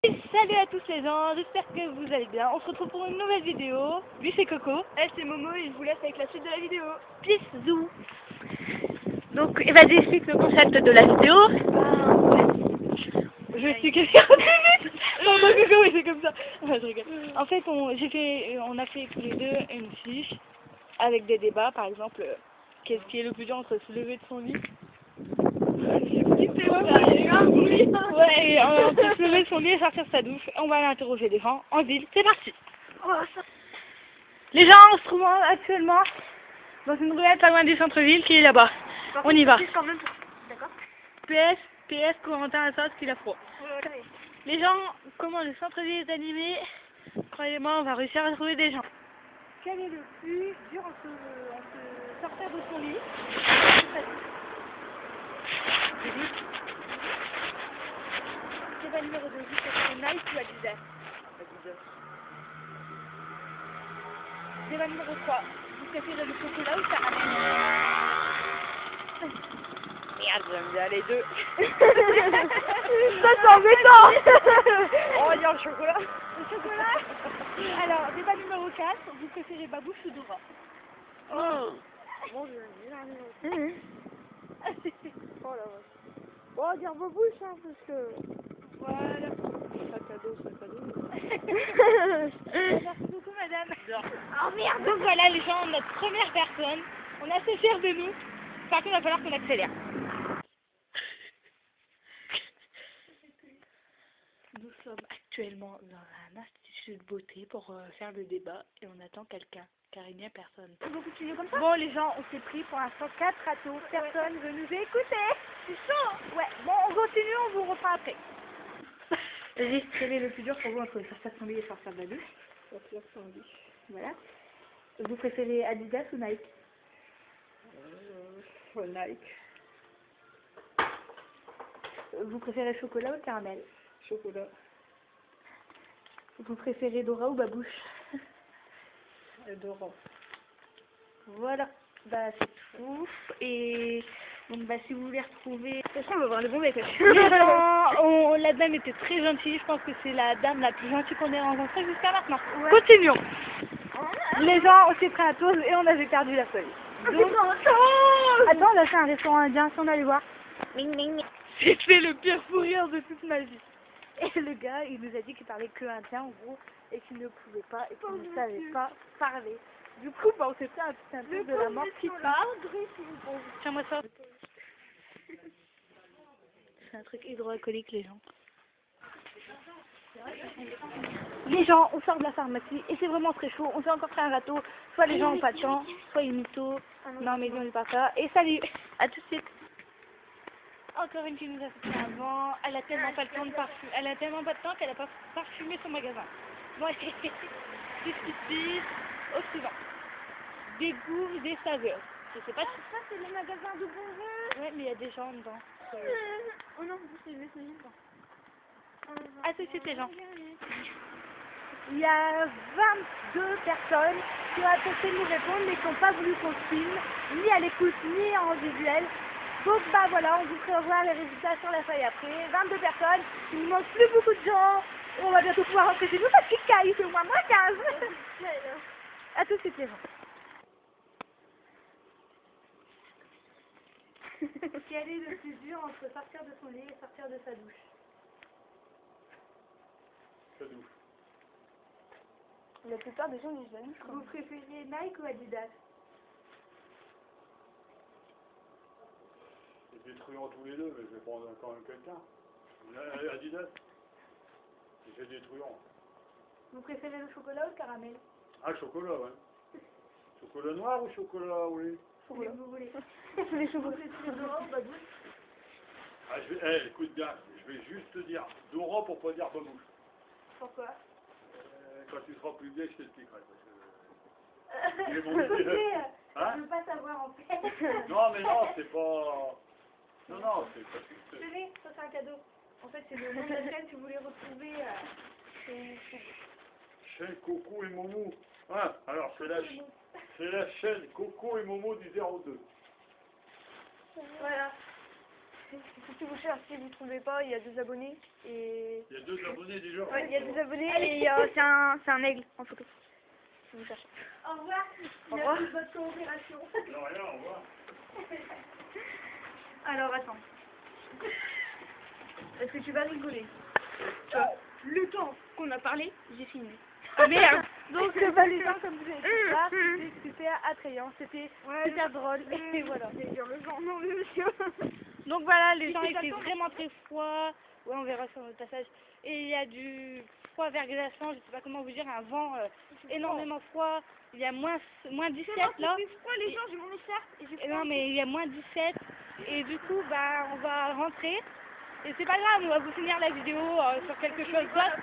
Salut à tous les gens, j'espère que vous allez bien. On se retrouve pour une nouvelle vidéo. Lui c'est Coco. Elle c'est Momo et je vous laisse avec la suite de la vidéo. Peace zou. Donc vas-y explique le concept de la vidéo. Je vais expliquer ça tout de suite. Non, Coco, oui, c'est comme ça. Ouais, je rigole. En fait, on a fait tous les deux une fiche avec des débats, par exemple, qu'est-ce qui est le plus dur entre se lever de son lit. Ouais, et entre se lever de son lit et sortir de sa douche. On va aller interroger des gens en ville. C'est parti. Les gens, on se trouve actuellement dans une ruelle pas loin du centre-ville qui est là-bas. On y va. D'accord. PS, Corentin à sauce qu'il a froid. Les gens, comment le centre-ville est animé, croyez-moi, on va réussir à trouver des gens. Quel est le plus dur en se sortir de son lit? Débat numéro 2, vous préférez Nike ou Adidas? Débat numéro 3, vous préférez le chocolat ou le caramel? Merde, j'aime bien les deux. Ça c'est embêtant. On va dire le chocolat. Le chocolat? Alors, débat numéro 4, vous préférez Babouche ou Dora? Oh. Bon, je vais dire. Oh la vache. Bon, on va dire Babouche, hein, parce que... Voilà. Sac à dos. Merci beaucoup, madame. Oh merde. Donc voilà, les gens, notre première personne. On est assez fiers de nous. Par contre, il va falloir qu'on accélère. Nous sommes actuellement dans un institut de beauté pour faire le débat et on attend quelqu'un, car il n'y a personne. On peut continuer comme ça? Bon, les gens, on s'est pris pour l'instant 4 râteaux. Personne veut nous écouter. C'est chaud. Ouais, bon, on continue, on vous reprend après. Vas-y, quel est le plus dur pour vous entre sortir de son lit et sortir de la douche? Sortir son lit. Voilà. Vous préférez Adidas ou Nike? Nike. Vous préférez chocolat ou caramel? Chocolat. Vous préférez Dora ou Babouche? Dora. Voilà, bah c'est tout. Et donc bah si vous voulez retrouver... De toute façon, on va voir les bons messages. Les gens, la dame était très gentille, je pense que c'est la dame la plus gentille qu'on ait rencontrée jusqu'à maintenant. Ouais. Continuons. Les gens, on s'est pris à pause et on avait perdu la feuille. Donc... Attends, on a fait un restaurant indien, si on allait voir. C'était le pire fou rire de toute ma vie. Et le gars, il nous a dit qu'il parlait que indien en gros, et qu'il ne pouvait pas, et qu'il ne savait pas parler. Du coup, bah, on s'est fait un petit peu de la mort qui Tiens-moi ça. C'est un truc hydroalcoolique, les gens. Les gens, on sort de la pharmacie, et c'est vraiment très chaud, on s'est encore fait un râteau. Soit les gens n'ont pas de temps, soit ils mythos. Non, mais ils n'ont pas ça. Et salut, à tout de suite. Encore une qui nous a fait avant, elle a tellement pas le temps de parfumer, elle a tellement pas de temps qu'elle a pas parfumé son magasin. Bon, allez, qu'est-ce au suivant. Des goûts, des saveurs. Je sais pas si... Ça, c'est le magasin de bonbons. Ouais, mais il y a des gens dedans. Oh non, c'est le messager. À tout de suite, les gens. Il y a 22 personnes qui ont tenté de nous répondre, mais qui n'ont pas voulu qu'on filme, ni à l'écoute, ni en visuel. Donc bah voilà, on vous ferait revoir les résultats sur la feuille après. 22 personnes, il nous manque plus beaucoup de gens. On va bientôt pouvoir rentrer chez nous parce qu'il caille, c'est au moins -15. À tout de suite, les gens. Quel est le plus dur entre sortir de son lit et sortir de sa douche? Sa douche. La plupart des gens disent la douche. Vous préfériez Nike ou Adidas? Ils détruiront tous les deux, mais je vais prendre quand même quelqu'un. Adidas. Ils se détruiront. Vous préférez le chocolat ou le caramel? Ah, chocolat, ouais. Chocolat noir ou chocolat au lait? Chocolat. Vous voulez. Les chocolats. Dora ou Babouche? Ah, écoute bien, je vais juste te dire Dora pour pas dire Babouche. Pourquoi? Quand tu seras plus vieille, je t'expliquerai. J'ai mon idée. Hein? Je veux pas savoir en fait. Non, mais non, c'est pas... Non, c'est pas... Tenez, ça c'est un cadeau. En fait, c'est le nom de la chaîne si vous voulez retrouver. Chaîne Coco et Momo. Hein? Alors, c'est la chaîne Coco et Momo du 02. Voilà. Si vous ne trouvez pas, il y a 2 abonnés et... Il y a 2 abonnés déjà. Ouais, il y a 2 abonnés et c'est un aigle en photo. Si vous cherchez. Au revoir. Au revoir. Merci de votre coopération. Non, rien, au revoir. Alors attends. Est-ce que tu vas rigoler? Le temps qu'on a parlé, j'ai filmé. Merde. Donc les gens, comme vous avez pu voir, c'était super attrayant, c'était super drôle. Et voilà. Je vais dire le genre, non mais monsieur. Donc voilà, les gens étaient vraiment très froids. Ouais, on verra sur notre passage. Et il y a du froid verglaçant, je sais pas comment vous dire, un vent énormément froid. Il y a moins 17 là. C'est froid les gens, j'ai mon écharpe et j'ai Et non, mais il y a moins 17. Et du coup, bah, on va rentrer. Et c'est pas grave, on va vous finir la vidéo sur quelque chose d'autre.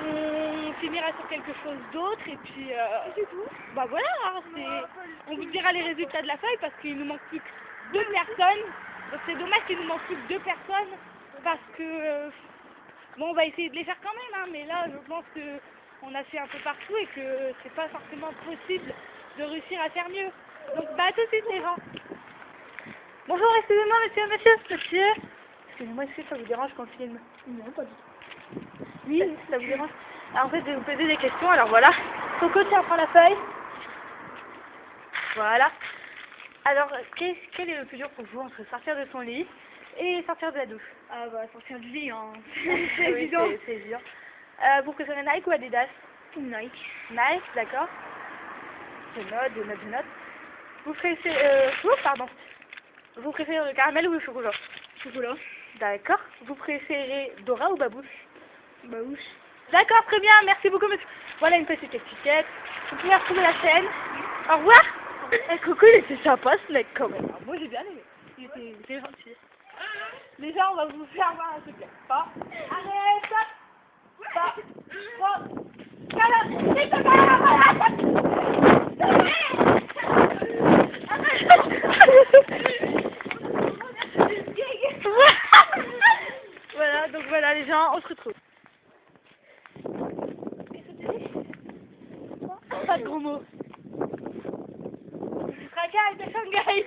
On finira sur quelque chose d'autre et puis c'est tout. bah voilà, hein, on vous dira les résultats de la feuille parce qu'il nous manque plus que 2 personnes. Donc c'est dommage qu'il nous manque plus que 2 personnes parce que bon, on va essayer de les faire quand même, hein, mais là je pense que on a fait un peu partout et que c'est pas forcément possible de réussir à faire mieux. Donc bah à tout de suite les gens. Bonjour, excusez-moi monsieur. Excusez-moi, est-ce que ça vous dérange qu'on filme? Non, pas du tout. Oui, ça vous dérange. Alors, en fait, je vais vous poser des questions. Alors voilà. Coco, tiens, prends la feuille. Voilà. Alors, quel est le plus dur pour vous entre sortir de son lit et sortir de la douche? Ah bah sortir du lit, hein. C'est évident. C'est évident. Vous préférez Nike ou Adidas? Nike. Nike, d'accord. Je note. Vous préférez... Vous préférez le caramel ou le chocolat? Chocolat. D'accord. Vous préférez Dora ou Babouche? Babouche. D'accord, très bien, merci beaucoup monsieur. Voilà une petite étiquette. Vous pouvez retrouver la chaîne. Au revoir. Coco, il était sympa ce mec quand même. Moi j'ai bien aimé. Il était gentil. Déjà, on va vous faire voir un truc. Pas. Arrête, stop. Stop. Stop. Voilà, donc voilà les gens, on se retrouve. Pas de gros mots. Racaille de Shanghai.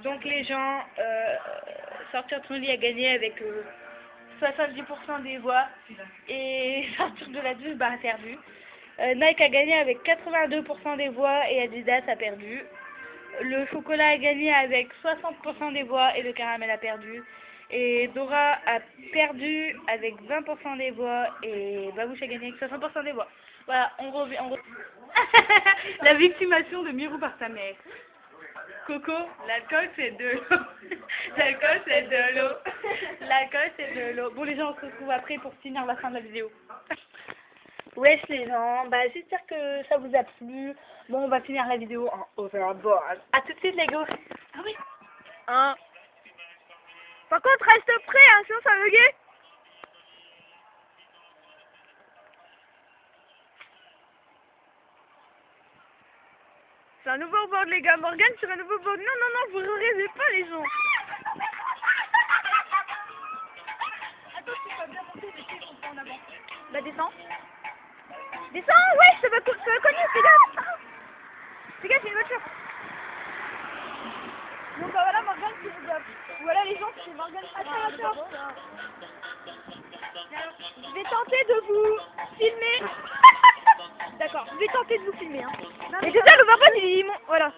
Donc les gens, sortir de son lit a gagné avec 70% des voix et sortir de la douche a perdu. Nike a gagné avec 82% des voix et Adidas a perdu. Le chocolat a gagné avec 60% des voix et le caramel a perdu. Et Dora a perdu avec 20% des voix et Babouche a gagné avec 60% des voix. Voilà, on revient. La victimation de Mirou par sa mère. Coco, l'alcool c'est de l'eau. L'alcool c'est de l'eau. L'alcool c'est de l'eau. Bon les gens, on se retrouve après pour finir la fin de la vidéo. Wesh les gens, bah j'espère que ça vous a plu. Bon, on va finir la vidéo en overboard. A tout de suite les gars. Ah oui. Hein. Par contre, reste prêt, hein, sinon ça va bugger. C'est un nouveau board les gars, Morgane sur un nouveau board. Non, vous rêvez pas les gens. Attends, tu vas bien monter, mais on prend en avant. Bah descends. Descends, ouais, ça va cogner, fais gaffe. Fais gaffe, il y a une voiture. Donc bah voilà Morgane qui nous a... Voilà les gens, c'est Morgane qui Attends. Je vais tenter de vous filmer. D'accord, je vais tenter de vous filmer. Hein. Mais déjà, le papa, voilà.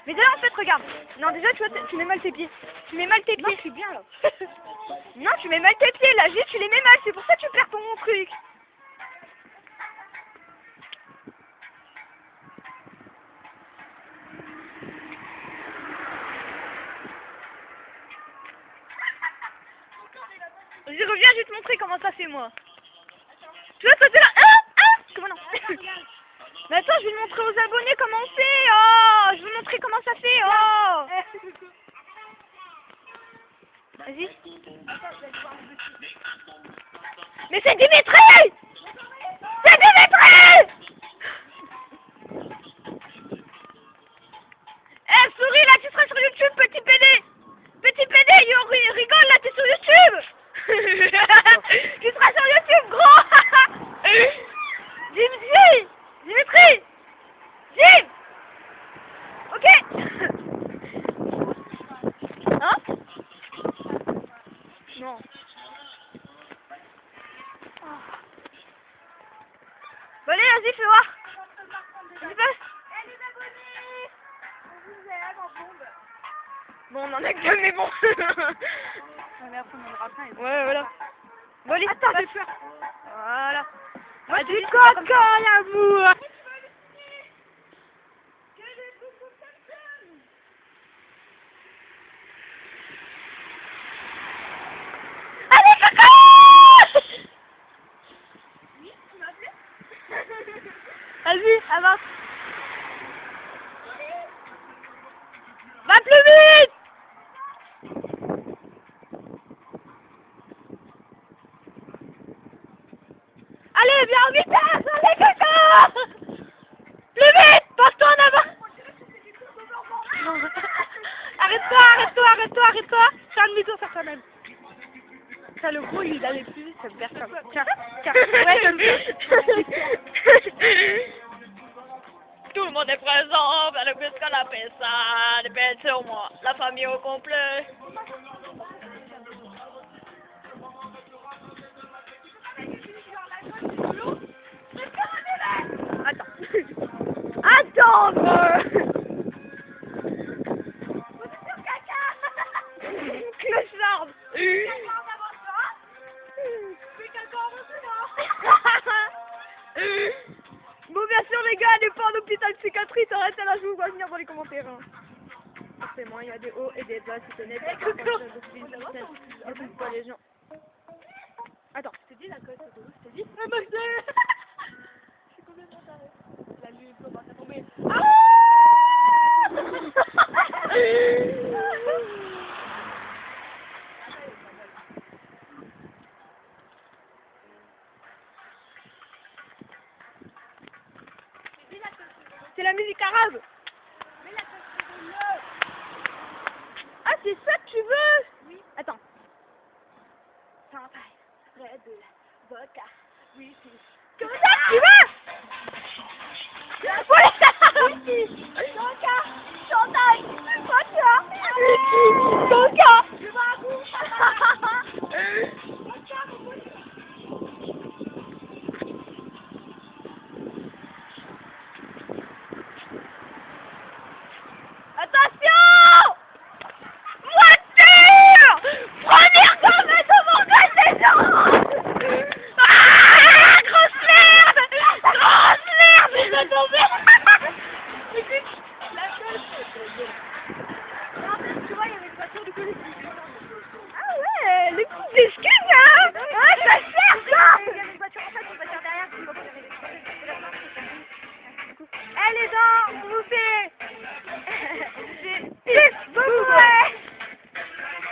Mais déjà, en fait, regarde. Non, déjà, tu vois, tu mets mal tes pieds. Tu mets mal tes pieds. Non, je suis bien là. Non, tu mets mal tes pieds, là. Juste, tu les mets mal. C'est pour ça que tu perds ton truc. Je reviens, je vais te montrer comment ça fait, moi. Tu vois, sauter là. Comment non? Mais attends, je vais le montrer aux abonnés comment on fait. Oh, je vais montrer comment ça fait. Oh. Vas-y. Mais c'est Dimitri! C'est Dimitri! Eh, souris là, tu seras sur YouTube, petit PD! Petit PD, rigole là, t'es sur YouTube! Tu seras sur YouTube, gros! Dimitri! Jim! Ok! Non. Bon, allez, vas-y, fais voir. Vas-y, passe. Bon, on en a que deux, mais bon. Ouais, mais après, on en aura plein. Ouais, voilà. Bon, allez, Attends, passe. j'ai peur. Voilà. Moi, Ah, tu du dis coco, l'amour. Allez, coco. Oui, tu m'as appelé. Vas-y, avance. Va plus vite. Allez, viens en vitesse. Allez, coco. Plus vite. Passe-toi en avant. Arrête-toi. Fais un demi-tour sur toi-même. Ça, le gros, il allait plus vite, ça me perd comme. Tiens. Ouais, comme tout le monde est présent, le plus qu'on appelle ça, des bêtes sur moi, la famille au complet. Attends, clochard. Bon, bien sûr, les gars, allez pas en hôpital psychiatrique, arrêtez là, je vous vois venir dans les commentaires. Hein. Forcément, il y a des hauts et des bas, c'est honnête. Pas les gens. Attends, Je te dis la cote, je te dis. Je suis complètement tarée. La nuit, il commence à tomber. C'est la musique arabe. Ah, c'est ça que tu veux? Oui. Attends. Champagne, Red Bull, vodka, whisky. C'est ça que tu veux? Whisky, vodka, champagne, vodka, whisky, vodka. Je veux un coup. Attention! Voiture! Première sommet de mon des gens! Ah! Grosse merde! Il va tomber! Écoute, la cote. Non, tu vois, il y avait une voiture de collectif. Ah ouais, les petites excuses, hein! Ah, ça sert, ça! Il y avait une voiture en fait, une voiture derrière, qui va pas y arriver. Eh les gens,